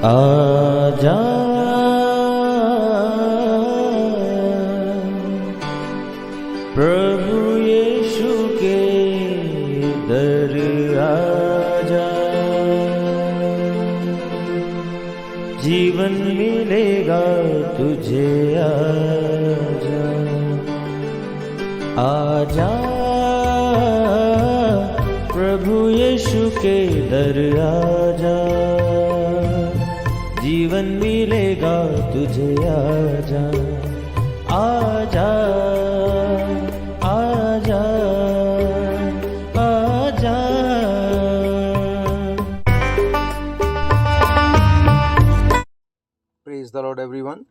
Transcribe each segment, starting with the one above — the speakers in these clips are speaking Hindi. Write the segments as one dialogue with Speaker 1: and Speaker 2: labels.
Speaker 1: आजा प्रभु यीशु के दर आजा, जीवन मिलेगा तुझे। आजा आजा प्रभु यीशु के दर आजा, जीवन मिलेगा तुझे। आजा आजा आजा आजा।
Speaker 2: Praise the lord everyone.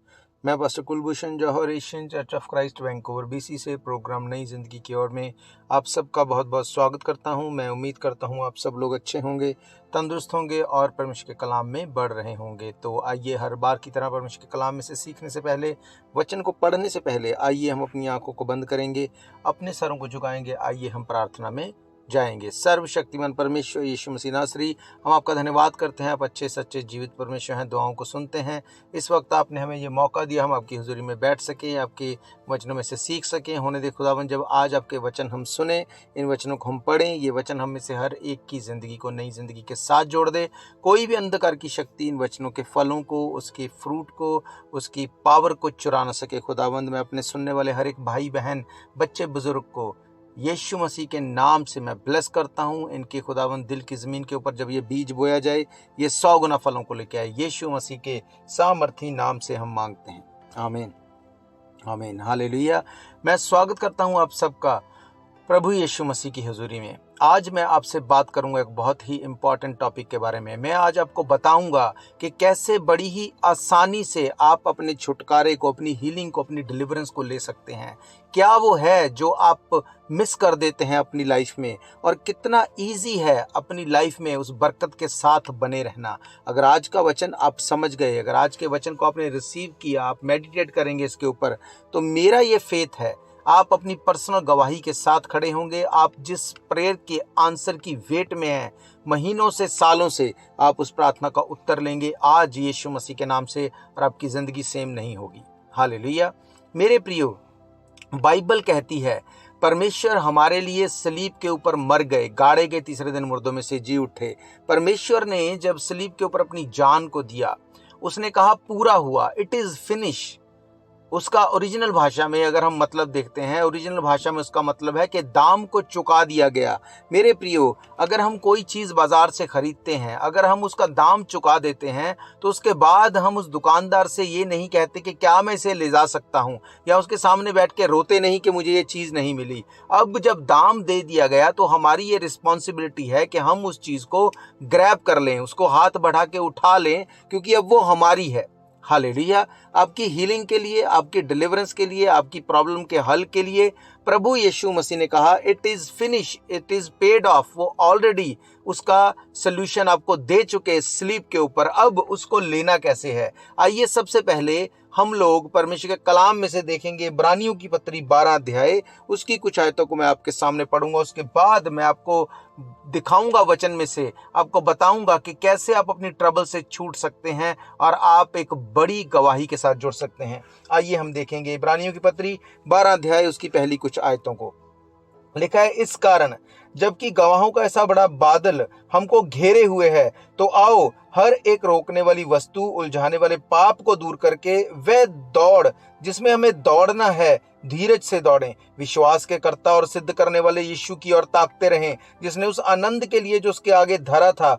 Speaker 2: मैं pastor Kulbhushan Johar, Asian church of Christ Vancouver BC से प्रोग्राम नई जिंदगी की ओर में आप सबका बहुत बहुत स्वागत करता हूं। मैं उम्मीद करता हूं आप सब लोग अच्छे होंगे, तंदुरुस्त होंगे और परमेश्वर के कलाम में बढ़ रहे होंगे। तो आइए, हर बार की तरह परमेश्वर के कलाम में से सीखने से पहले, वचन को पढ़ने से पहले, आइए हम अपनी आंखों को बंद करेंगे, अपने सरों को झुकाएंगे। आइए हम प्रार्थना में जाएंगे। सर्वशक्तिमान परमेश्वर यीशु मसीह नासरी, हम आपका धन्यवाद करते हैं। आप अच्छे सच्चे जीवित परमेश्वर हैं, दुआओं को सुनते हैं। इस वक्त आपने हमें ये मौका दिया, हम आपकी हुजूरी में बैठ सकें, आपके वचनों में से सीख सकें। होने दे खुदावन, जब आज आपके वचन हम सुने, इन वचनों को हम पढ़ें, ये वचन हम में से हर एक की ज़िंदगी को नई ज़िंदगी के साथ जोड़ दे। कोई भी अंधकार की शक्ति इन वचनों के फलों को, उसके फ्रूट को, उसकी पावर को चुरा न सके। खुदावंद, मैं अपने सुनने वाले हर एक भाई बहन, बच्चे बुजुर्ग को यीशु मसीह के नाम से मैं ब्लेस करता हूँ। इनके खुदावंद दिल की ज़मीन के ऊपर जब ये बीज बोया जाए, ये 100 गुना फलों को लेके आए। यीशु मसीह के सामर्थी नाम से हम मांगते हैं, आमीन आमीन, हालेलुया। मैं स्वागत करता हूँ आप सबका प्रभु यीशु मसीह की हुजूरी में। आज मैं आपसे बात करूंगा एक बहुत ही इम्पॉर्टेंट टॉपिक के बारे में। मैं आज आपको बताऊंगा कि कैसे बड़ी ही आसानी से आप अपने छुटकारे को, अपनी हीलिंग को, अपनी डिलीवरेंस को ले सकते हैं। क्या वो है जो आप मिस कर देते हैं अपनी लाइफ में, और कितना इजी है अपनी लाइफ में उस बरकत के साथ बने रहना। अगर आज का वचन आप समझ गए, अगर आज के वचन को आपने रिसीव किया, आप मेडिटेट करेंगे इसके ऊपर, तो मेरा ये फेथ है आप अपनी पर्सनल गवाही के साथ खड़े होंगे। आप जिस प्रेयर के आंसर की वेट में हैं, महीनों से, सालों से, आप उस प्रार्थना का उत्तर लेंगे आज यीशु मसीह के नाम से, और आपकी जिंदगी सेम नहीं होगी। हालेलुया। मेरे प्रियो, बाइबल कहती है परमेश्वर हमारे लिए सलीब के ऊपर मर गए, गाड़े गए, तीसरे दिन मुर्दों में से जी उठे। परमेश्वर ने जब सलीब के ऊपर अपनी जान को दिया, उसने कहा पूरा हुआ, इट इज फिनिश। उसका ओरिजिनल भाषा में अगर हम मतलब देखते हैं, ओरिजिनल भाषा में उसका मतलब है कि दाम को चुका दिया गया। मेरे प्रियो, अगर हम कोई चीज़ बाजार से खरीदते हैं, अगर हम उसका दाम चुका देते हैं, तो उसके बाद हम उस दुकानदार से ये नहीं कहते कि क्या मैं इसे ले जा सकता हूँ, या उसके सामने बैठ के रोते नहीं कि मुझे ये चीज़ नहीं मिली। अब जब दाम दे दिया गया तो हमारी ये रिस्पॉन्सिबिलिटी है कि हम उस चीज़ को ग्रैब कर लें, उसको हाथ बढ़ा के उठा लें, क्योंकि अब वो हमारी है। हालेलुया। आपकी हीलिंग के लिए, आपकी डिलीवरेंस के लिए, आपकी प्रॉब्लम के हल के लिए प्रभु यीशु मसीह ने कहा it is finish, it is paid of. वो ऑलरेडी उसका सोल्यूशन आपको दे चुके स्लीप के ऊपर। अब उसको लेना कैसे है? आइए सबसे पहले हम लोग परमेश्वर के कलाम में से देखेंगे। इब्रानियों की पत्री 12 अध्याय, उसकी कुछ आयतों को मैं आपके सामने पढ़ूंगा। उसके बाद मैं आपको दिखाऊंगा वचन में से, आपको बताऊंगा कि कैसे आप अपनी ट्रबल से छूट सकते हैं और आप एक बड़ी गवाही के साथ जुड़ सकते हैं। आइए हम देखेंगे इब्रानियों की पत्री 12 अध्याय, उसकी पहली कुछ आयतों को। लिखा है, इस कारण जबकि गवाहों का ऐसा बड़ा बादल हमको घेरे हुए है, तो आओ हर एक रोकने वाली वस्तु, उलझाने वाले पाप को दूर करके वह दौड़ जिसमें हमें दौड़ना है, धीरज से दौड़ें। विश्वास के कर्ता और सिद्ध करने वाले यीशु की ओर ताकते रहें, जिसने उस आनंद के लिए जो उसके आगे धरा था,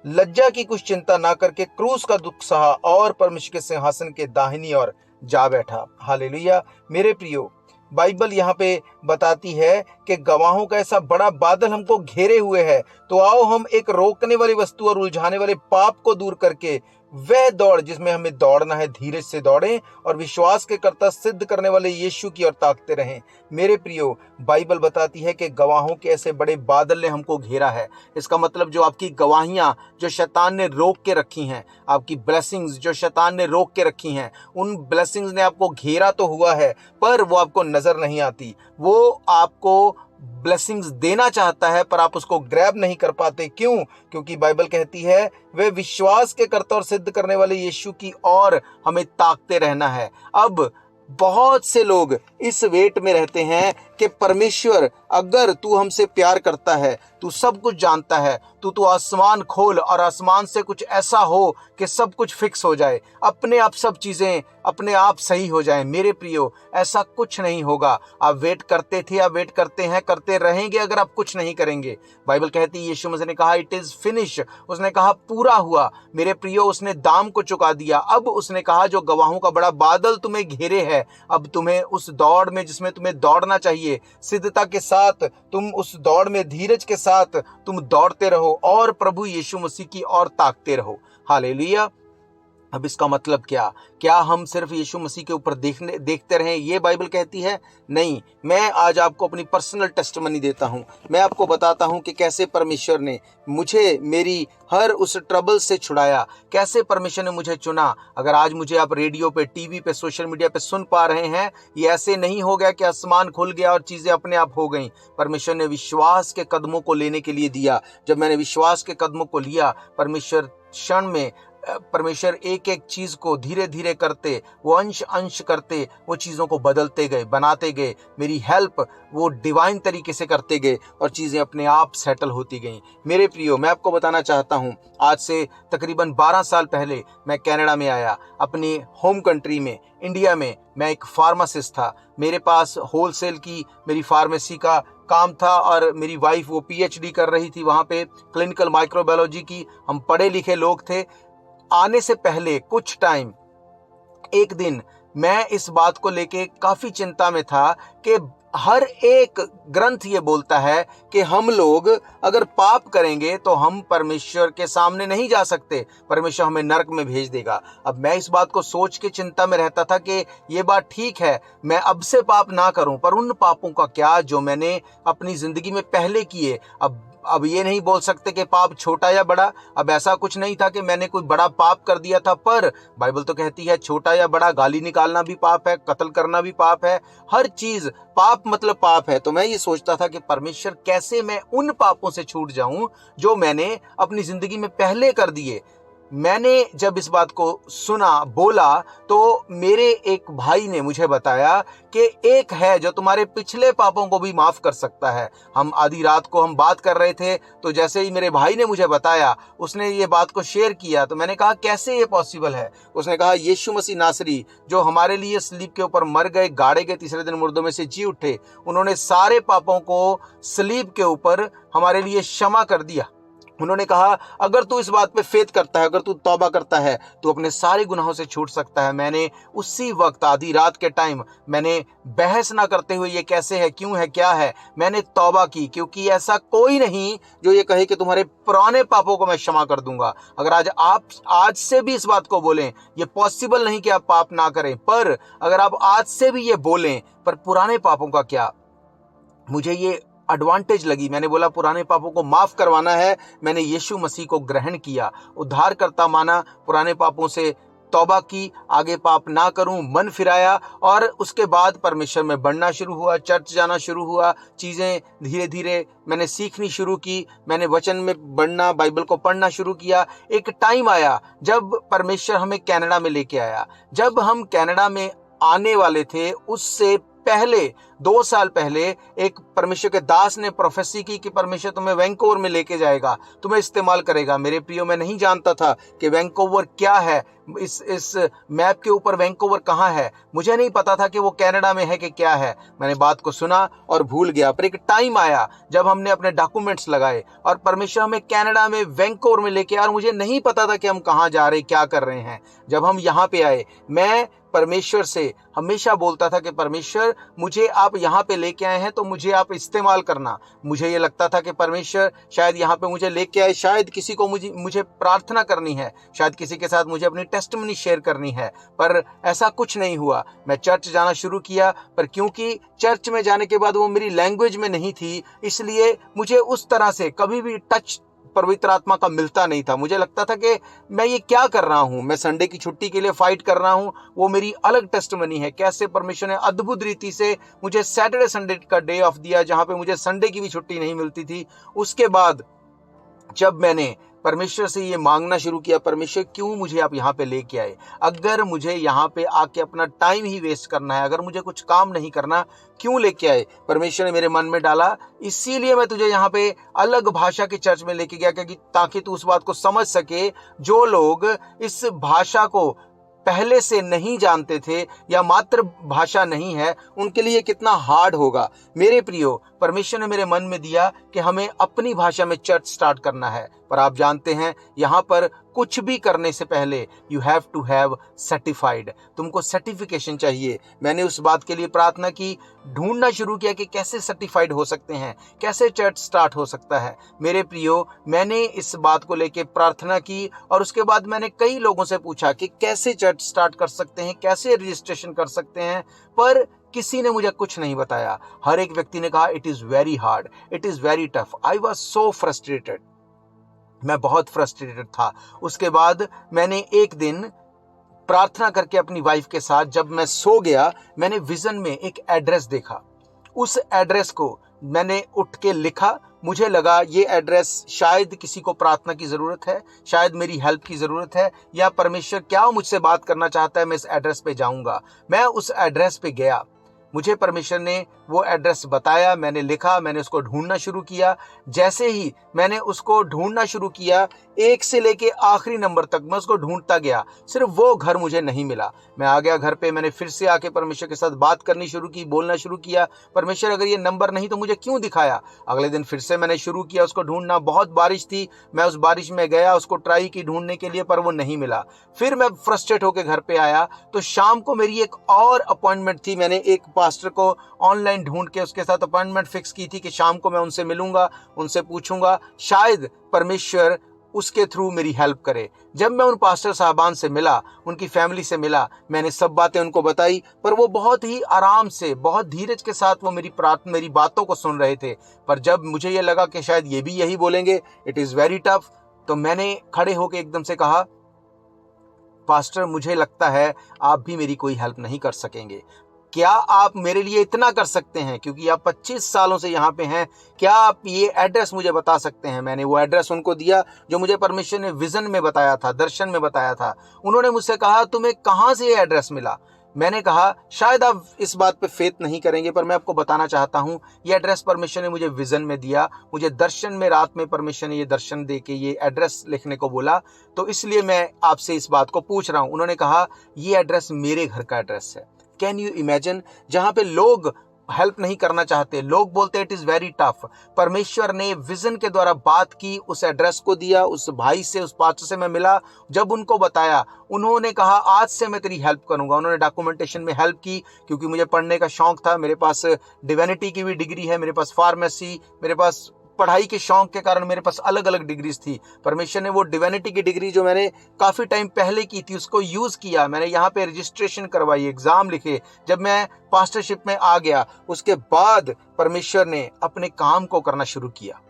Speaker 2: लज्जा की कुछ चिंता ना करके क्रूस का दुख सहा और परमेश्वर के सिंहासन के दाहिनी ओर जा बैठा। हालेलुया। मेरे प्रियो, बाइबल यहाँ पे बताती है कि गवाहों का ऐसा बड़ा बादल हमको घेरे हुए है, तो आओ हम एक रोकने वाली वस्तु और उलझाने वाले पाप को दूर करके वह दौड़ जिसमें हमें दौड़ना है, धीरज से दौड़ें और विश्वास के कर्ता सिद्ध करने वाले यीशु की ओर ताकते रहें। मेरे प्रियो, बाइबल बताती है कि गवाहों के ऐसे बड़े बादल ने हमको घेरा है। इसका मतलब जो आपकी गवाहियां जो शैतान ने रोक के रखी हैं, आपकी ब्लेसिंग्स जो शैतान ने रोक के रखी हैं, उन ब्लेसिंग्स ने आपको घेरा तो हुआ है, पर वो आपको नजर नहीं आती। वो आपको ब्लेसिंग्स देना चाहता है, पर आप उसको ग्रैब नहीं कर पाते। क्यों? क्योंकि बाइबल कहती है वे विश्वास के कर्ता और सिद्ध करने वाले यीशु की ओर हमें ताकते रहना है। अब बहुत से लोग इस वेट में रहते हैं कि परमेश्वर, अगर तू हमसे प्यार करता है, तू सब कुछ जानता है, तू आसमान खोल और आसमान से कुछ ऐसा हो कि सब कुछ फिक्स हो जाए, अपने आप सब चीजें अपने आप सही हो जाएं। मेरे प्रियो, ऐसा कुछ नहीं होगा। आप वेट करते थे, आप वेट करते हैं, करते रहेंगे अगर आप कुछ नहीं करेंगे। बाइबल कहती है, यीशु मसीह ने कहा इट इज फिनिश, उसने कहा पूरा हुआ। मेरे प्रियो, उसने दाम को चुका दिया। अब उसने कहा जो गवाहों का बड़ा बादल तुम्हें घेरे है, अब तुम्हें उस दौड़ में जिसमें तुम्हें दौड़ना चाहिए, सिद्धता के साथ तुम उस दौड़ में धीरज के साथ तुम दौड़ते रहो और प्रभु यीशु मसीह की ओर ताकते रहो। हालेलुया। अब इसका मतलब क्या हम सिर्फ यीशु मसीह के ऊपर देखते रहें, ये बाइबल कहती है? नहीं। मैं आज आपको अपनी पर्सनल टेस्टिमनी देता हूं। मैं आपको बताता हूं कि कैसे परमेश्वर ने मुझे मेरी हर उस ट्रबल से छुड़ाया, कैसे परमेश्वर ने मुझे चुना। अगर आज मुझे आप रेडियो पे, टीवी पे, सोशल मीडिया पे सुन पा रहे हैं, ये ऐसे नहीं हो गया कि आसमान खुल गया और चीजें अपने आप हो गई। परमेश्वर ने विश्वास के कदमों को लेने के लिए दिया। जब मैंने विश्वास के कदमों को लिया, परमेश्वर एक एक चीज को धीरे धीरे करते, वो अंश अंश करते, वो चीजों को बदलते गए, बनाते गए। मेरी हेल्प वो डिवाइन तरीके से करते गए और चीजें अपने आप सेटल होती गईं। मेरे प्रियो, मैं आपको बताना चाहता हूं, आज से तकरीबन 12 साल पहले मैं कनाडा में आया। अपनी होम कंट्री में, इंडिया में, मैं एक फार्मासिस्ट था। मेरे पास होलसेल की मेरी फार्मेसी का काम था और मेरी वाइफ वो पीएचडी कर रही थी वहां पे, क्लिनिकल माइक्रोबायोलॉजी की। हम पढ़े लिखे लोग थे। आने से पहले कुछ टाइम, एक दिन मैं इस बात को लेके काफी चिंता में था कि हर एक ग्रंथ ये बोलता है कि हम लोग अगर पाप करेंगे तो हम परमेश्वर के सामने नहीं जा सकते, परमेश्वर हमें नरक में भेज देगा। अब मैं इस बात को सोच के चिंता में रहता था कि ये बात ठीक है, मैं अब से पाप ना करूं, पर उन पापों का क्या जो मैंने अपनी जिंदगी में पहले किए। अब ये नहीं बोल सकते कि पाप छोटा या बड़ा। अब ऐसा कुछ नहीं था कि मैंने कोई बड़ा पाप कर दिया था, पर बाइबल तो कहती है छोटा या बड़ा, गाली निकालना भी पाप है, कत्ल करना भी पाप है, हर चीज पाप मतलब पाप है। तो मैं ये सोचता था कि परमेश्वर, कैसे मैं उन पापों से छूट जाऊं जो मैंने अपनी जिंदगी में पहले कर दिए। मैंने जब इस बात को सुना, बोला, तो मेरे एक भाई ने मुझे बताया कि एक है जो तुम्हारे पिछले पापों को भी माफ कर सकता है। हम आधी रात को हम बात कर रहे थे, तो जैसे ही मेरे भाई ने मुझे बताया, उसने ये बात को शेयर किया, तो मैंने कहा कैसे ये पॉसिबल है? उसने कहा यीशु मसीह नासरी जो हमारे लिए सलीब के ऊपर मर गए, गाड़े गए, तीसरे दिन मुर्दों में से जी उठे, उन्होंने सारे पापों को सलीब के ऊपर हमारे लिए क्षमा कर दिया। उन्होंने कहा अगर तू इस बात पे फेथ करता है, अगर तू तौबा करता है, तू अपने सारे गुनाहों से छूट सकता है। मैंने उसी वक्त आधी रात के टाइम, मैंने बहस ना करते हुए ये कैसे है, क्यों है, क्या है, मैंने तौबा की, क्योंकि ऐसा कोई नहीं जो ये कहे कि तुम्हारे पुराने पापों को मैं क्षमा कर दूंगा। अगर आप आज से भी इस बात को बोलें, ये पॉसिबल नहीं कि आप पाप ना करें, पर अगर आप आज से भी ये बोलें, पर पुराने पापों का क्या? मुझे ये एडवांटेज लगी। मैंने बोला पुराने पापों को माफ करवाना है। मैंने यीशु मसीह को ग्रहण किया, उद्धारकर्ता माना, पुराने पापों से तौबा की, आगे पाप ना करूं, मन फिराया, और उसके बाद परमेश्वर में बढ़ना शुरू हुआ, चर्च जाना शुरू हुआ, चीजें धीरे धीरे मैंने सीखनी शुरू की, मैंने वचन में बढ़ना, बाइबल को पढ़ना शुरू किया। एक टाइम आया जब परमेश्वर हमें कनाडा में लेके आया। जब हम कनाडा में आने वाले थे, उससे पहले 2 साल पहले एक परमेश्वर के दास ने प्रोफेसी की कि परमेश्वर तुम्हें वैंकूवर में लेके जाएगा, तुम्हें इस्तेमाल करेगा। मेरे प्रियो, मैं नहीं जानता था कि वैंकूवर क्या है, इस मैप के ऊपर वैंकूवर कहाँ है, मुझे नहीं पता था कि वो कनाडा में है कि क्या है। मैंने बात को सुना और भूल गया। पर एक टाइम आया जब हमने अपने डॉक्यूमेंट्स लगाए और परमेश्वर हमें कनाडा में वैंकूवर में लेके आया, और मुझे नहीं पता था कि हम कहाँ जा रहे, क्या कर रहे हैं। जब हम यहाँ पे आए, मैं परमेश्वर से हमेशा बोलता था कि परमेश्वर, मुझे आप यहाँ पे लेके आए हैं तो मुझे आप इस्तेमाल करना। मुझे ये लगता था कि परमेश्वर शायद यहाँ पे मुझे लेके आए, शायद किसी को मुझे प्रार्थना करनी है, शायद किसी के साथ मुझे अपनी टेस्टिमनी शेयर करनी है, पर ऐसा कुछ नहीं हुआ। मैं चर्च जाना शुरू किया, पर क्योंकि चर्च में जाने के बाद वो मेरी लैंग्वेज में नहीं थी, इसलिए मुझे उस तरह से कभी भी टच पवित्र आत्मा का मिलता नहीं था। मुझे लगता था कि मैं ये क्या कर रहा हूँ, मैं संडे की छुट्टी के लिए फाइट कर रहा हूँ, वो मेरी अलग टेस्टमनी है। कैसे परमेश्वर ने अद्भुत रीति से मुझे सैटरडे संडे का डे ऑफ दिया, जहाँ पे मुझे संडे की भी छुट्टी नहीं मिलती थी। उसके बाद जब मैंने परमेश्वर से ये मांगना शुरू किया, परमेश्वर क्यों मुझे आप यहाँ पे लेके आए? अगर मुझे यहाँ पे आके अपना टाइम ही वेस्ट करना है, अगर मुझे कुछ काम नहीं करना, क्यों लेके आए? परमेश्वर ने मेरे मन में डाला, इसीलिए मैं तुझे यहाँ पे अलग भाषा के चर्च में लेके गया, क्योंकि ताकि तू उस बात को समझ सके जो लोग इस भाषा को पहले से नहीं जानते थे या मातृ भाषा नहीं है, उनके लिए कितना हार्ड होगा। मेरे प्रियो, परमेश्वर ने मेरे मन में दिया कि हमें अपनी भाषा में चर्च स्टार्ट करना है। पर आप जानते हैं, यहाँ पर कुछ भी करने से पहले you have to have certified, तुमको सर्टिफिकेशन चाहिए। मैंने उस बात के लिए प्रार्थना की, ढूंढना शुरू किया कि कैसे सर्टिफाइड हो सकते हैं, कैसे चर्च स्टार्ट हो सकता है। मेरे प्रियो, मैंने इस बात को लेके प्रार्थना की और उसके बाद मैंने कई लोगों से पूछा कि कैसे चर्च स्टार्ट कर सकते हैं, कैसे रजिस्ट्रेशन कर सकते हैं, पर किसी ने मुझे कुछ नहीं बताया। हर एक व्यक्ति ने कहा it is very hard, it is very tough. I was so frustrated, मैं बहुत फ्रस्ट्रेटेड था। उसके बाद मैंने एक दिन प्रार्थना करके अपनी वाइफ के साथ जब मैं सो गया, मैंने विजन में एक एड्रेस देखा। उस एड्रेस को मैंने उठ के लिखा। मुझे लगा ये एड्रेस शायद किसी को प्रार्थना की जरूरत है, शायद मेरी हेल्प की जरूरत है, या परमेश्वर क्या मुझसे बात करना चाहता है, मैं इस एड्रेस पे जाऊंगा। मैं उस एड्रेस पे गया, मुझे परमेश्वर ने वो एड्रेस बताया, मैंने लिखा, मैंने उसको ढूंढना शुरू किया। जैसे ही मैंने उसको ढूंढना शुरू किया, एक से लेके आखिरी नंबर तक मैं उसको ढूंढता गया, सिर्फ वो घर मुझे नहीं मिला। मैं आ गया घर पे, मैंने फिर से आके परमेश्वर के साथ बात करनी शुरू की, बोलना शुरू किया, परमेश्वर अगर ये नंबर नहीं तो मुझे क्यों दिखाया? अगले दिन फिर से मैंने शुरू किया उसको ढूंढना। बहुत बारिश थी, मैं उस बारिश में गया, उसको ट्राई की ढूंढने के लिए, पर वो नहीं मिला। फिर मैं फ्रस्ट्रेट होकर घर पे आया, तो शाम को मेरी एक और अपॉइंटमेंट थी। मैंने एक पास्टर को ऑनलाइन ढूंढ के उसके साथ अपॉइंटमेंट फिक्स की थी कि शाम को मैं उनसे मिलूंगा, उनसे पूछूंगा, शायद परमेश्वर उसके थ्रू मेरी हेल्प करे। जब मैं उन पास्टर साहबान से मिला, उनकी फैमिली से मिला, मैंने सब बातें उनको बताई, पर वो बहुत ही आराम से, बहुत धीरज के साथ वो मेरी बातों को सुन रहे थे। पर जब मुझे ये लगा कि शायद ये भी यही बोलेंगे, इट इज वेरी टफ, तो मैंने खड़े होकर एकदम से कहा, पास्टर मुझे लगता है आप भी मेरी कोई हेल्प नहीं कर सकेंगे। क्या आप मेरे लिए इतना कर सकते हैं, क्योंकि आप 25 सालों से यहाँ पे हैं, क्या आप ये एड्रेस मुझे बता सकते हैं? मैंने वो एड्रेस उनको दिया जो मुझे परमेश्वर ने विजन में बताया था, दर्शन में बताया था। उन्होंने मुझसे कहा तुम्हें कहाँ से ये एड्रेस मिला? मैंने कहा शायद आप इस बात पे फेथ नहीं करेंगे, पर मैं आपको बताना चाहता हूँ, ये एड्रेस परमेश्वर ने मुझे विजन में दिया, मुझे दर्शन में रात में परमेश्वर ने ये दर्शन दे के ये एड्रेस लिखने को बोला, तो इसलिए मैं आपसे इस बात को पूछ रहा हूँ। उन्होंने कहा ये एड्रेस मेरे घर का एड्रेस है। Can you imagine? जहां पे लोग हेल्प नहीं करना चाहते, लोग बोलते इट इज वेरी टफ, परमेश्वर ने विजन के द्वारा बात की, उस एड्रेस को दिया, उस भाई से, उस पास्टर से मैं मिला, जब उनको बताया, उन्होंने कहा आज से मैं तेरी हेल्प करूंगा। उन्होंने डॉक्यूमेंटेशन में हेल्प की, क्योंकि मुझे पढ़ने का शौक था, मेरे पास डिविनिटी की भी डिग्री है, मेरे पास फार्मेसी, मेरे पास पढ़ाई के शौक के कारण मेरे पास अलग अलग डिग्रीज थी। परमेश्वर ने वो डिविनिटी की डिग्री जो मैंने काफी टाइम पहले की थी उसको यूज किया। मैंने यहाँ पे रजिस्ट्रेशन करवाई, एग्जाम लिखे। जब मैं पास्टरशिप में आ गया, उसके बाद परमेश्वर ने अपने काम को करना शुरू किया।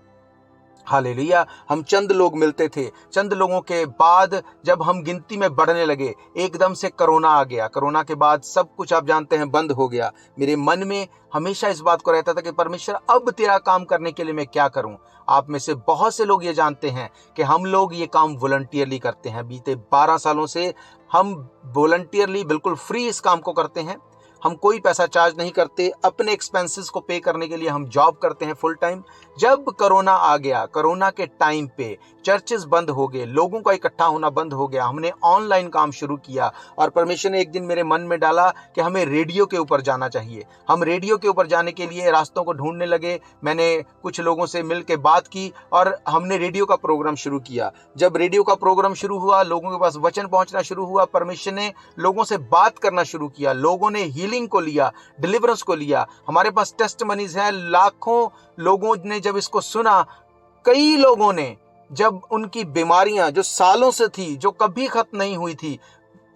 Speaker 2: हालेलुया। हम चंद लोग मिलते थे, चंद लोगों के बाद जब हम गिनती में बढ़ने लगे, एकदम से कोरोना आ गया। कोरोना के बाद सब कुछ आप जानते हैं बंद हो गया। मेरे मन में हमेशा इस बात को रहता था कि परमेश्वर अब तेरा काम करने के लिए मैं क्या करूं। आप में से बहुत से लोग ये जानते हैं कि हम लोग ये काम वॉलंटियरली करते हैं। बीते 12 सालों से हम वॉलंटियरली बिल्कुल फ्री इस काम को करते हैं। हम कोई पैसा चार्ज नहीं करते, अपने एक्सपेंसेस को पे करने के लिए हम जॉब करते हैं फुल टाइम। जब कोरोना आ गया, कोरोना के टाइम पे चर्चेस बंद हो गए, लोगों का इकट्ठा होना बंद हो गया, हमने ऑनलाइन काम शुरू किया। और परमेश्वर ने एक दिन मेरे मन में डाला कि हमें रेडियो के ऊपर जाना चाहिए। हम रेडियो के ऊपर जाने के लिए रास्तों को ढूंढने लगे। मैंने कुछ लोगों से मिल के बात की और हमने रेडियो का प्रोग्राम शुरू किया। जब रेडियो का प्रोग्राम शुरू हुआ, लोगों के पास वचन पहुंचना शुरू हुआ, परमेश्वर ने लोगों से बात करना शुरू किया। लोगों ने हीलिंग को लिया, डिलीवरेंस को लिया। हमारे पास टेस्टमनीज हैं, लाखों लोगों ने जब इसको सुना, कई लोगों ने जब उनकी बीमारियां जो सालों से थी, जो कभी खत्म नहीं हुई थी,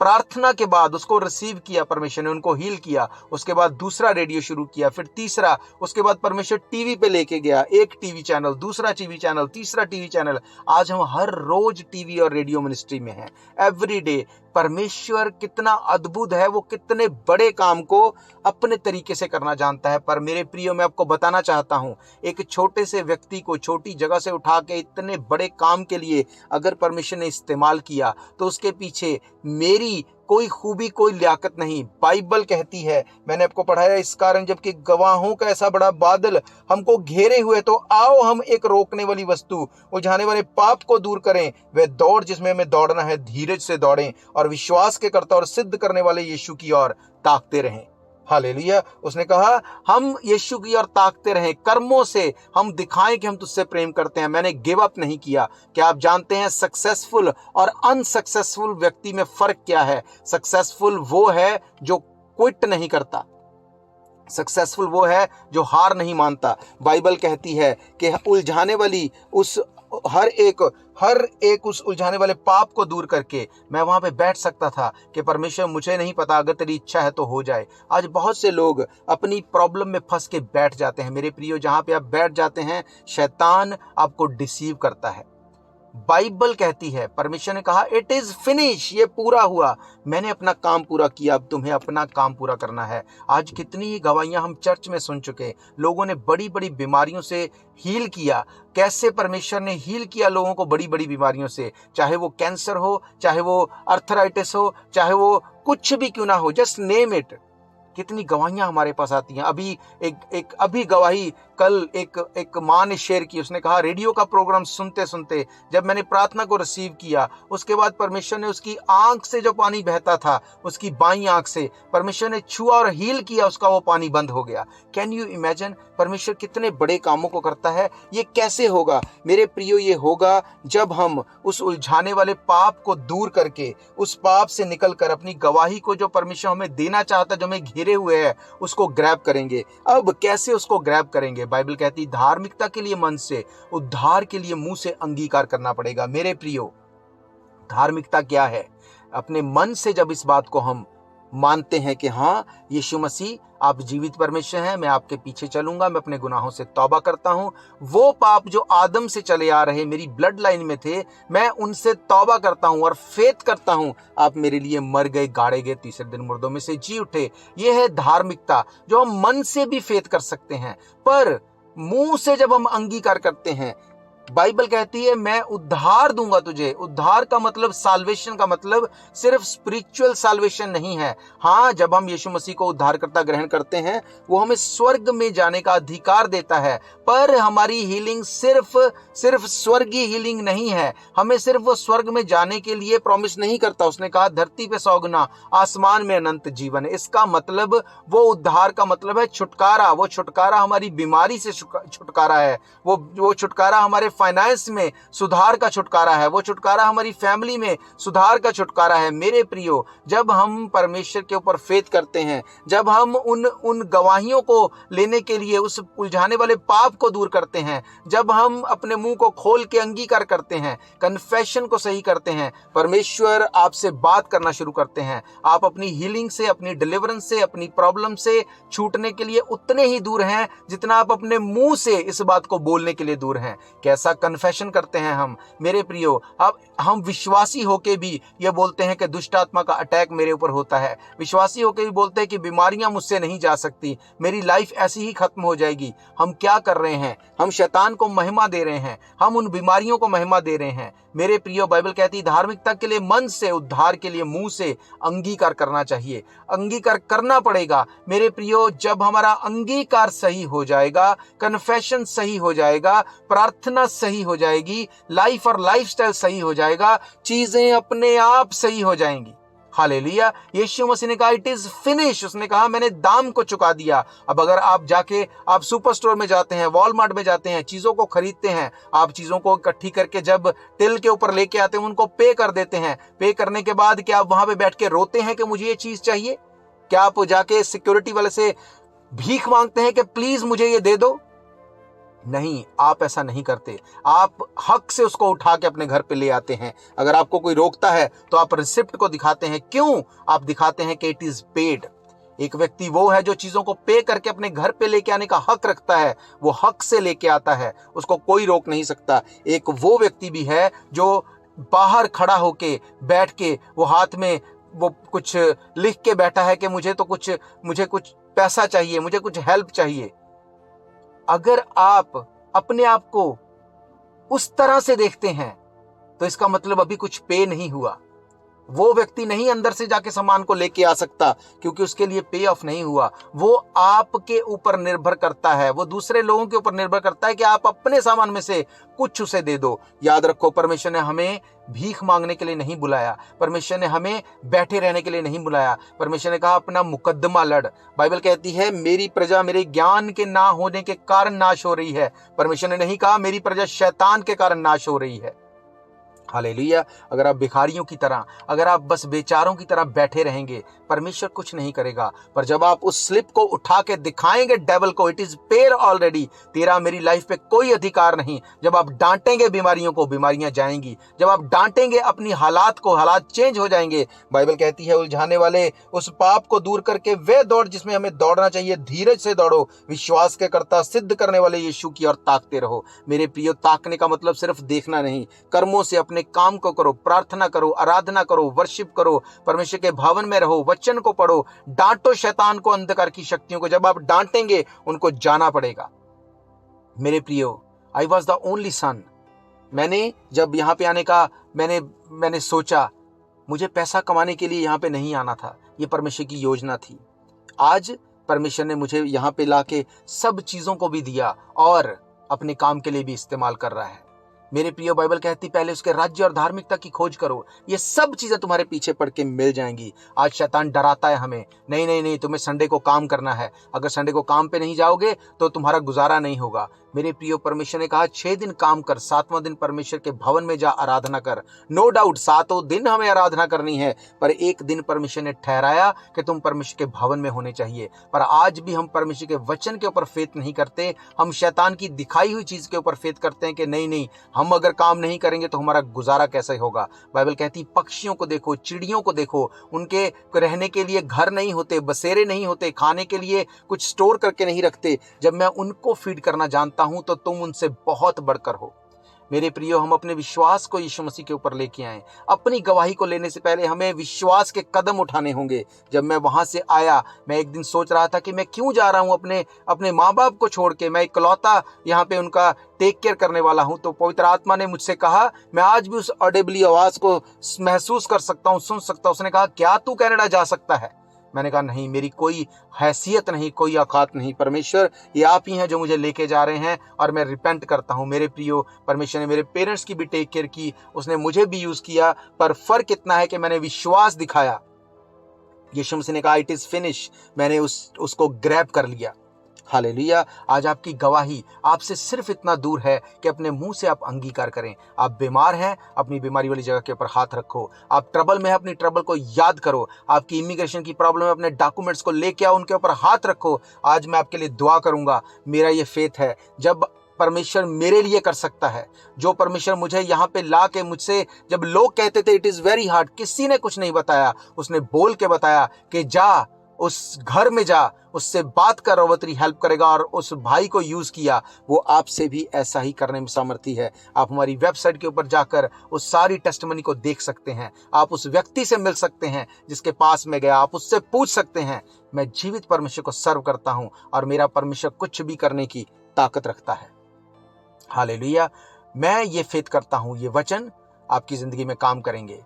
Speaker 2: प्रार्थना के बाद उसको रिसीव किया, परमेश्वर ने उनको हील किया। उसके बाद दूसरा रेडियो शुरू किया, फिर तीसरा, उसके बाद परमेश्वर टीवी पे लेके गया, एक टीवी चैनल, दूसरा टीवी चैनल, तीसरा टीवी चैनल। आज हम हर रोज टीवी और रेडियो मिनिस्ट्री में हैं, एवरी डे। परमेश्वर कितना अद्भुत है, वो कितने बड़े काम को अपने तरीके से करना जानता है। पर मेरे प्रियो, मैं आपको बताना चाहता हूं, एक छोटे से व्यक्ति को छोटी जगह से उठा के इतने बड़े काम के लिए अगर परमेश्वर ने इस्तेमाल किया तो उसके पीछे मेरी कोई खूबी, कोई लियाकत नहीं। बाइबल कहती है, मैंने आपको पढ़ाया, इस कारण जबकि गवाहों का ऐसा बड़ा बादल हमको घेरे हुए, तो आओ हम एक रोकने वाली वस्तु, उलझाने वाले पाप को दूर करें। वह दौड़ जिसमें हमें दौड़ना है, धीरज से दौड़ें और विश्वास के कर्ता और सिद्ध करने वाले यीशु की ओर ताकते रहें। हालेलुया। उसने कहा हम यीशु की ओर ताकते रहें, कर्मों से हम दिखाएं कि हम तुझसे प्रेम करते हैं। मैंने गिव अप नहीं किया। क्या आप जानते हैं सक्सेसफुल और अनसक्सेसफुल व्यक्ति में फर्क क्या है? सक्सेसफुल वो है जो क्विट नहीं करता, सक्सेसफुल वो है जो हार नहीं मानता। बाइबल कहती है कि उलझाने वाली उस हर एक उस उलझाने वाले पाप को दूर करके मैं वहां पे बैठ सकता था कि परमेश्वर, मुझे नहीं पता, अगर तेरी इच्छा है तो हो जाए। आज बहुत से लोग अपनी प्रॉब्लम में फंस के बैठ जाते हैं। मेरे प्रियो, जहां पे आप बैठ जाते हैं, शैतान आपको डिसीव करता है। बाइबल कहती है, परमेश्वर ने कहा इट इज फिनिश, ये पूरा हुआ, मैंने अपना काम पूरा किया, अब तुम्हें अपना काम पूरा करना है। आज कितनी ही गवाहियां हम चर्च में सुन चुके, लोगों ने बड़ी बड़ी बीमारियों से हील किया। कैसे परमेश्वर ने हील किया लोगों को बड़ी बड़ी बीमारियों से, चाहे वो कैंसर हो, चाहे वो अर्थराइटिस हो, चाहे वो कुछ भी क्यों ना हो, जस्ट नेम इट। कितनी गवाहियां हमारे पास आती हैं। अभी गवाही कल एक माँ ने शेयर की। उसने कहा रेडियो का प्रोग्राम सुनते सुनते जब मैंने प्रार्थना को रिसीव किया, उसके बाद परमेश्वर ने उसकी आंख से जो पानी बहता था, उसकी बाईं आंख से परमेश्वर ने छुआ और हील किया, उसका वो पानी बंद हो गया। Can you imagine? परमेश्वर कितने बड़े कामों को करता है। ये कैसे होगा मेरे प्रियो? ये होगा जब हम उस उलझाने वाले पाप को दूर करके, उस पाप से निकलकर अपनी गवाही को जो परमेश्वर हमें देना चाहता है, जो हमें घिरे हुए है, उसको ग्रैब करेंगे। अब कैसे उसको ग्रैब करेंगे? बाइबल कहती है धार्मिकता के लिए मन से, उद्धार के लिए मुंह से अंगीकार करना पड़ेगा। मेरे प्रियो, धार्मिकता क्या है? अपने मन से जब इस बात को हम मानते हैं कि हाँ यीशु मसीह आप जीवित परमेश्वर हैं, मैं आपके पीछे चलूंगा, मैं अपने गुनाहों से तौबा करता हूं, वो पाप जो आदम से चले आ रहे, मेरी ब्लड लाइन में थे, मैं उनसे तौबा करता हूं और फेथ करता हूं, आप मेरे लिए मर गए, गाड़े गए, तीसरे दिन मुर्दों में से जी उठे। ये है धार्मिकता जो हम मन से भी फेथ कर सकते हैं, पर मुंह से जब हम अंगीकार करते हैं, बाइबल कहती है मैं उद्धार दूंगा तुझे। उद्धार का मतलब, साल्वेशन का मतलब सिर्फ स्पिरिचुअल साल्वेशन नहीं है। हाँ, जब हम यीशु मसीह को उद्धारकर्ता ग्रहण करते हैं, वो हमें स्वर्ग में जाने का अधिकार देता है, पर हमारी हीलिंग सिर्फ स्वर्गीय हीलिंग नहीं है। हमें सिर्फ वो स्वर्ग में जाने के लिए प्रॉमिस नहीं करता। उसने कहा धरती पे 100 गुना, आसमान में अनंत जीवन है। इसका मतलब, वो उद्धार का मतलब है छुटकारा। वो छुटकारा हमारी बीमारी से छुटकारा है, वो छुटकारा हमारे फाइनेंस में सुधार का छुटकारा है, वो छुटकारा हमारी फैमिली में सुधार का छुटकारा है। मेरे प्रियो, जब हम परमेश्वर के ऊपर फेथ करते हैं, जब हम उन गवाहियों को लेने के लिए उस उलझाने वाले पाप को दूर करते हैं, जब हम अपने मुंह को खोल के अंगीकार करते हैं, कन्फेशन को सही करते हैं, परमेश्वर आपसे बात करना शुरू करते हैं। आप अपनी हीलिंग से, अपनी डिलीवरेंस से, अपनी प्रॉब्लम से छूटने के लिए उतने ही दूर हैं जितना आप अपने मुंह से इस बात को बोलने के लिए दूर हैं। कैसा कन्फेशन करते हैं हम मेरे प्रियो? अब हम विश्वासी होके भी ये बोलते हैं कि दुष्ट आत्मा का अटैक मेरे ऊपर होता है, विश्वासी होके भी बोलते हैं कि बीमारियां मुझसे नहीं जा सकती, मेरी लाइफ ऐसी ही खत्म हो जाएगी। हम क्या कर रहे हैं? हम शैतान को महिमा दे रहे हैं, हम उन बीमारियों को महिमा दे रहे हैं। मेरे प्रियो, बाइबल कहती है धार्मिकता के लिए मन से, उद्धार के लिए मुंह से अंगीकार करना चाहिए, अंगीकार करना पड़ेगा। मेरे प्रियो, जब हमारा अंगीकार सही हो जाएगा, कन्फेशन सही हो जाएगा, प्रार्थना सही हो जाएगी, लाइफ और लाइफस्टाइल सही हो जाएगा, चीजें अपने आप सही हो जाएंगी। हालेलुया। यीशु मसीह ने कहा इट इज फिनिश। उसने कहा मैंने दाम को चुका दिया। अब अगर आप जाके आप सुपर स्टोर में जाते हैं, वॉलमार्ट में जाते हैं, चीजों को खरीदते हैं, आप चीजों को इकट्ठी करके जब टिल के ऊपर लेके आते हैं, उनको पे कर देते हैं। पे करने के बाद क्या आप वहां पे बैठ के रोते हैं कि मुझे ये चीज चाहिए? क्या आप जाके सिक्योरिटी वाले से भीख मांगते हैं कि प्लीज मुझे ये दे दो? नहीं, आप ऐसा नहीं करते। आप हक से उसको उठा के अपने घर पे ले आते हैं। अगर आपको कोई रोकता है तो आप रिसिप्ट को दिखाते हैं। क्यों? आप दिखाते हैं कि इट इज पेड। एक व्यक्ति वो है जो चीजों को पे करके अपने घर पे लेके आने का हक रखता है, वो हक से लेके आता है, उसको कोई रोक नहीं सकता। एक वो व्यक्ति भी है जो बाहर खड़ा होके बैठ के वो हाथ में वो कुछ लिख के बैठा है कि मुझे कुछ पैसा चाहिए, मुझे कुछ हेल्प चाहिए। अगर आप अपने आप को उस तरह से देखते हैं तो इसका मतलब अभी कुछ पे नहीं हुआ। वो व्यक्ति नहीं अंदर से जाके सामान को लेके आ सकता, क्योंकि उसके लिए पे ऑफ नहीं हुआ। वो आपके ऊपर निर्भर करता है, वो दूसरे लोगों के ऊपर निर्भर करता है कि आप अपने सामान में से कुछ उसे दे दो। याद रखो, परमेश्वर ने हमें भीख मांगने के लिए नहीं बुलाया, परमेश्वर ने हमें बैठे रहने के लिए नहीं बुलाया। परमेश्वर ने कहा अपना मुकद्दमा लड़। बाइबल कहती है मेरी प्रजा मेरे ज्ञान के ना होने के कारण नाश हो रही है। परमेश्वर ने नहीं कहा मेरी प्रजा शैतान के कारण नाश हो रही है। हालेलुया। अगर आप भिखारियों की तरह, अगर आप बस बेचारों की तरह बैठे रहेंगे, परमेश्वर कुछ नहीं करेगा। पर जब आप उस स्लिप को उठा के दिखाएंगे डेविल को, इट इज पेड ऑलरेडी, तेरा मेरी लाइफ पे कोई अधिकार नहीं। जब आप डांटेंगे बीमारियों को, बीमारियां जाएंगी। जब आप डांटेंगे अपनी हालात को, हालात चेंज हो जाएंगे। बाइबल कहती है उलझाने वाले उस पाप को दूर करके वे दौड़ जिसमें हमें दौड़ना चाहिए, धीरज से दौड़ो, विश्वास के कर्ता सिद्ध करने वाले यीशु की ओर ताकते रहो। मेरे प्रियो, ताकने का मतलब सिर्फ देखना नहीं, कर्मों से अपने काम को करो, प्रार्थना करो, आराधना करो, वर्शिप करो, परमेश्वर के भवन में रहो, वचन को पढ़ो, डांटो शैतान को, अंधकार की शक्तियों को। जब आप डांटेंगे उनको जाना पड़ेगा। मेरे प्रियो, I was the only son. मैंने जब यहाँ पे आने का मैंने सोचा, मुझे पैसा कमाने के लिए यहाँ पे नहीं आना था, ये परमेश्वर की योजना थी। आज परमेश्वर ने मुझे यहाँ पे लाके सब चीजों को भी दिया और अपने काम के लिए भी इस्तेमाल कर रहा है। मेरे प्रिय, बाइबल कहती पहले उसके राज्य और धार्मिकता की खोज करो, ये सब चीजें तुम्हारे पीछे पड़ के मिल जाएंगी। आज शैतान डराता है हमें, नहीं नहीं नहीं, तुम्हें संडे को काम करना है, अगर संडे को काम पे नहीं जाओगे तो तुम्हारा गुजारा नहीं होगा। मेरे प्रियो, परमेश्वर ने कहा 6 दिन काम कर, 7वां दिन परमेश्वर के भवन में जा आराधना कर। नो डाउट 7 दिन हमें आराधना करनी है, पर एक दिन परमेश्वर ने ठहराया कि तुम परमेश्वर के भवन में होने चाहिए। पर आज भी हम परमेश्वर के वचन के ऊपर फेथ नहीं करते, हम शैतान की दिखाई हुई चीज के ऊपर फेथ करते हैं कि नहीं नहीं, हम अगर काम नहीं करेंगे तो हमारा गुजारा कैसे होगा। बाइबल कहती पक्षियों को देखो, चिड़ियों को देखो, उनके रहने के लिए घर नहीं होते, बसेरे नहीं होते, खाने के लिए कुछ स्टोर करके नहीं रखते। जब मैं उनको फीड करना जानता हूं तो तुम उनसे बहुत बढ़कर हो। मेरे प्रियो, हम अपने विश्वास को यीशु मसीह के ऊपर लेके आए। अपनी गवाही को लेने से पहले हमें विश्वास के कदम उठाने होंगे। जब मैं वहां से आया, मैं एक दिन सोच रहा था कि मैं क्यों जा रहा हूं अपने माँ बाप को छोड़ के, मैं इकलौता यहाँ पे उनका टेक केयर करने वाला हूं। तो पवित्र आत्मा ने मुझसे कहा, मैं आज भी उस ऑडिबली आवाज को महसूस कर सकता हूं, सुन सकता हूं। उसने कहा क्या तू कनाडा जा सकता है? मैंने कहा नहीं, मेरी कोई हैसियत नहीं, कोई औकात नहीं। परमेश्वर, ये आप ही हैं जो मुझे लेके जा रहे हैं और मैं रिपेंट करता हूं। मेरे प्रियो, परमेश्वर ने मेरे पेरेंट्स की भी टेक केयर की, उसने मुझे भी यूज किया, पर फर्क इतना है कि मैंने विश्वास दिखाया। यीशु मसीह ने कहा इट इज फिनिश, मैंने उसको ग्रैब कर लिया। हालेलुया। आज आपकी गवाही आपसे सिर्फ इतना दूर है कि अपने मुंह से आप अंगीकार करें। आप बीमार हैं, अपनी बीमारी वाली जगह के ऊपर हाथ रखो। आप ट्रबल में हैं, अपनी ट्रबल को याद करो। आपकी इमिग्रेशन की प्रॉब्लम है, अपने डॉक्यूमेंट्स को लेके आओ, उनके ऊपर हाथ रखो। आज मैं आपके लिए दुआ करूंगा। मेरा ये फेथ है, जब परमेश्वर मेरे लिए कर सकता है, जो परमेश्वर मुझे यहाँ पे ला के, मुझसे जब लोग कहते थे इट इज वेरी हार्ड, किसी ने कुछ नहीं बताया, उसने बोल के बताया कि जा उस घर में जा, उससे बात कर, वो तेरी हेल्प करेगा। और उस भाई को यूज किया, वो आपसे भी ऐसा ही करने में सामर्थी है। आप हमारी वेबसाइट के ऊपर जाकर उस सारी टेस्टिमनी को देख सकते हैं। आप उस व्यक्ति से मिल सकते हैं जिसके पास में गया, आप उससे पूछ सकते हैं। मैं जीवित परमेश्वर को सर्व करता हूं और मेरा परमेश्वर कुछ भी करने की ताकत रखता है। हालेलुया। मैं ये फेथ करता हूं, ये वचन आपकी जिंदगी में काम करेंगे।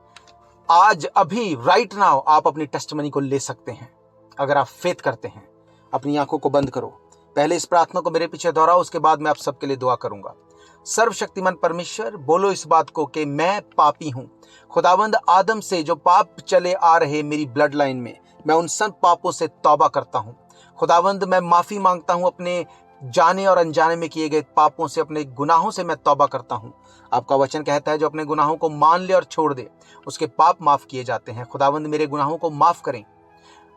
Speaker 2: आज अभी राइट नाउ आप अपनी टेस्टिमनी को ले सकते हैं अगर आप फेथ करते हैं। अपनी आंखों को बंद करो, पहले इस प्रार्थना को मेरे पीछे दोहराओ, उसके बाद मैं आप सबके लिए दुआ करूंगा। सर्वशक्तिमान परमेश्वर, बोलो इस बात को कि मैं पापी हूं। खुदावंद, आदम से जो पाप चले आ रहे मेरी ब्लड लाइन में, मैं उन सब पापों से तौबा करता हूं। खुदावंद, मैं माफी मांगता हूं अपने जाने और अनजाने में किए गए पापों से, अपने गुनाहों से मैं तौबा करता हूं। आपका वचन कहता है जो अपने गुनाहों को मान ले और छोड़ दे, उसके पाप माफ किए जाते हैं। खुदावंद, मेरे गुनाहों को माफ करें।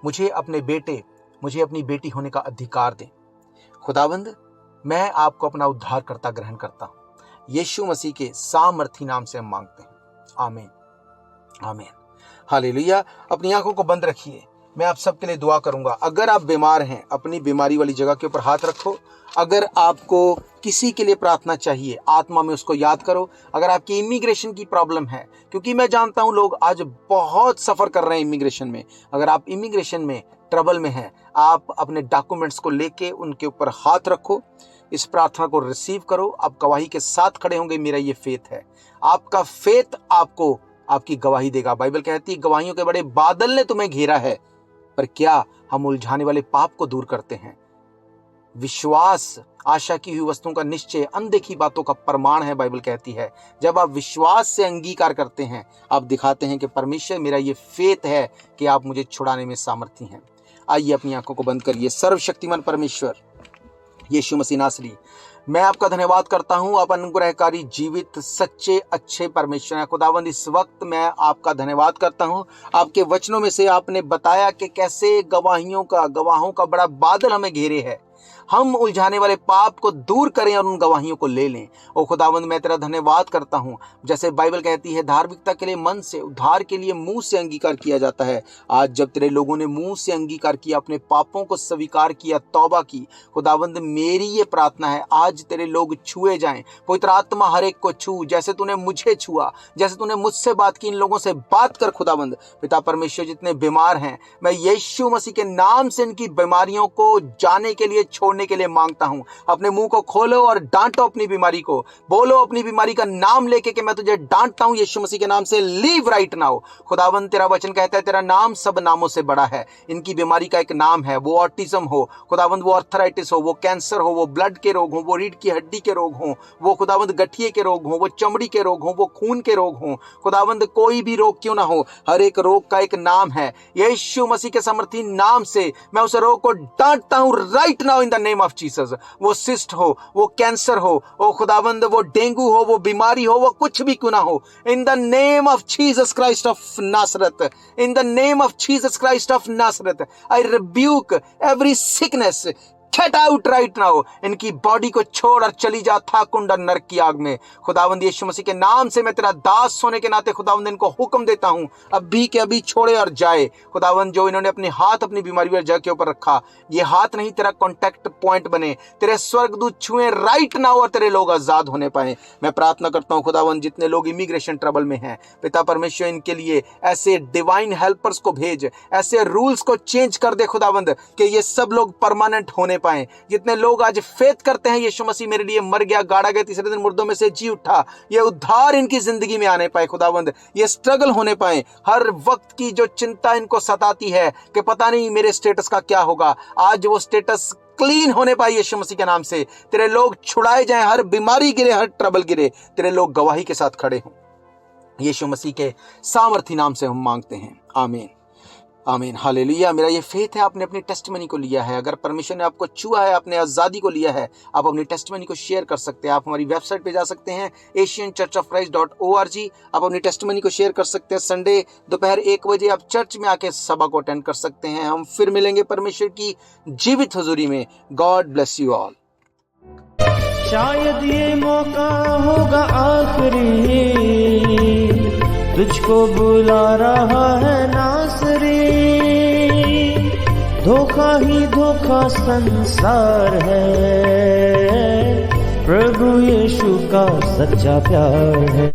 Speaker 2: मुझे अपने बेटे, मुझे अपनी बेटी होने का अधिकार दें। खुदावंद, मैं आपको अपना उद्धारकर्ता ग्रहण करता हूँ। यीशु मसीह के सामर्थी नाम से हम मांगते हैं, आमीन आमीन। हालेलुया। अपनी आंखों को बंद रखिए, मैं आप सबके लिए दुआ करूंगा। अगर आप बीमार हैं, अपनी बीमारी वाली जगह के ऊपर हाथ रखो। अगर आपको किसी के लिए प्रार्थना चाहिए, आत्मा में उसको याद करो। अगर आपकी इमिग्रेशन की प्रॉब्लम है, क्योंकि मैं जानता हूं लोग आज बहुत सफर कर रहे हैं इमिग्रेशन में। अगर आप इमिग्रेशन में ट्रबल में हैं, आप अपने डॉक्यूमेंट्स को लेके उनके ऊपर हाथ रखो, इस प्रार्थना को रिसीव करो। आप गवाही के साथ खड़े होंगे, मेरा ये फेथ है। आपका फेथ आपको आपकी गवाही देगा। बाइबल कहती है गवाहियों के बड़े बादल ने तुम्हें घेरा है, पर क्या हम उलझाने वाले पाप को दूर करते हैं। विश्वास आशा की हुई वस्तुओं का निश्चय, अनदेखी बातों का प्रमाण है। बाइबल कहती है जब आप विश्वास से अंगीकार करते हैं, आप दिखाते हैं कि परमेश्वर, मेरा ये फेथ है कि आप मुझे छुड़ाने में सामर्थी हैं। आइए अपनी आंखों को बंद करिए। सर्वशक्तिमान परमेश्वर यीशु मसीह नासरी, मैं आपका धन्यवाद करता हूं। आप अनुग्रहकारी, जीवित, सच्चे, अच्छे परमेश्वर हैं। खुदावंद, इस वक्त मैं आपका धन्यवाद करता हूं। आपके वचनों में से आपने बताया कि कैसे गवाहों का बड़ा बादल हमें घेरे है। हम उलझाने वाले पाप को दूर करें और उन गवाहियों को ले लें। ओ खुदावंद, मैं तेरा धन्यवाद करता हूं। जैसे बाइबल कहती है धार्मिकता के लिए मन से, उद्धार के लिए मुंह से अंगीकार किया जाता है। आज जब तेरे लोगों ने मुंह से अंगीकार किया, अपने पापों को स्वीकार किया, तौबा की, खुदावंद मेरी ये प्रार्थना है आज तेरे लोग छुए जाएं। पवित्र आत्मा हर एक को छू, जैसे तूने मुझे छुआ, जैसे तूने मुझसे बात की, इन लोगों से बात कर। खुदावंद पिता परमेश्वर, जितने बीमार हैं, मैं यीशु मसीह के नाम से इनकी बीमारियों को जाने के लिए, छोड़ने के लिए मांगता हूं। अपने मुंह को खोलो और डांटो अपनी बीमारी को। बोलो अपनी बीमारी का नाम लेके कि मैं तुझे डांटता हूं यीशु मसीह के नाम से, लीव राइट नाउ। खुदावंद, तेरा वचन कहता है तेरा नाम सब नामों से बड़ा है। इनकी बीमारी का एक नाम है, वो ऑटिज्म हो खुदावंद, वो अर्थराइटिस हो, वो कैंसर हो, वो ब्लड के रोग हो, वो रीढ़ की हड्डी के रोग हो, वो खुदावंद गठिए के रोग हो, वो चमड़ी के रोग हो, वो खून के रोग हो। खुदावंद कोई भी रोग क्यों ना हो, हर एक रोग का एक नाम है। यीशु मसीह के सामर्थी नाम से मैं उस रोग को डांटता हूं right now in the name of Jesus. वो सिस्ट हो, वो कैंसर हो, ओ खुदावंद वो डेंगू हो, वो बीमारी हो, वो कुछ भी क्यों ना हो, in the name of Jesus Christ of Nazareth, in the name of Jesus Christ of Nazareth, I rebuke every sickness, get out right now. इनकी बॉडी को छोड़ और चली जा था कुंड और नरक की आग में। खुदावंद यीशु मसीह के नाम से मैं तेरा दास होने के नाते खुदावंद इनको हुक्म देता हूं, अभी के अभी छोड़े और जाए। खुदावंद, जो इन्होंने अपने हाथ अपनी बीमारी वाली जगह के ऊपर रखा, ये हाथ नहीं तेरा कॉन्टैक्ट पॉइंट बने, तेरे स्वर्गदूत छुए राइट नाउ और तेरे लोग आजाद होने पाए। मैं प्रार्थना करता हूं खुदावंद, जितने लोग इमिग्रेशन ट्रबल में हैं, पिता परमेश्वर इनके लिए ऐसे डिवाइन हेल्पर्स को भेज, ऐसे रूल्स को चेंज कर दे खुदावंद कि ये सब लोग परमानेंट होने पाए। जितने लोग आज फेथ करते हैं यीशु मसीह मेरे लिए मर गया, गाड़ा गया, तीसरे दिन मुर्दों में से जी उठा, ये उद्धार इनकी जिंदगी में आने पाए खुदावंद, ये स्ट्रगल होने पाए। हर वक्त की जो चिंता इनको सताती है कि पता नहीं मेरे स्टेटस का क्या होगा, आज वो स्टेटस क्लीन होने पाए यीशु मसीह के नाम से। तेरे लोग छुड़ाए जाएं, हर बीमारी गिरे, हर ट्रबल गिरे, तेरे लोग गवाही के साथ खड़े हों। यीशु मसीह के सामर्थी नाम से हम मांगते हैं, आमीन आमीन। हालेलुया। मेरा ये फेथ है आपने अपनी टेस्टिमनी को लिया है। अगर परमेश्वर ने आपको छुआ है, आपने आज़ादी को लिया है, आप अपनी टेस्टिमनी को शेयर कर सकते हैं। आप हमारी वेबसाइट पे जा सकते हैं asianchurchofchrist.org। आप अपनी टेस्टिमनी को शेयर कर सकते हैं। संडे दोपहर 1 बजे आप चर्च में आके सभा को अटेंड कर सकते हैं। हम फिर मिलेंगे परमेश्वर की जीवित हुजूरी में। God bless you all.
Speaker 1: शायद ये मौका होगा आखिरी, तुझको बुला रहा है नासरी। धोखा ही धोखा संसार है, प्रभु यीशु का सच्चा प्यार है।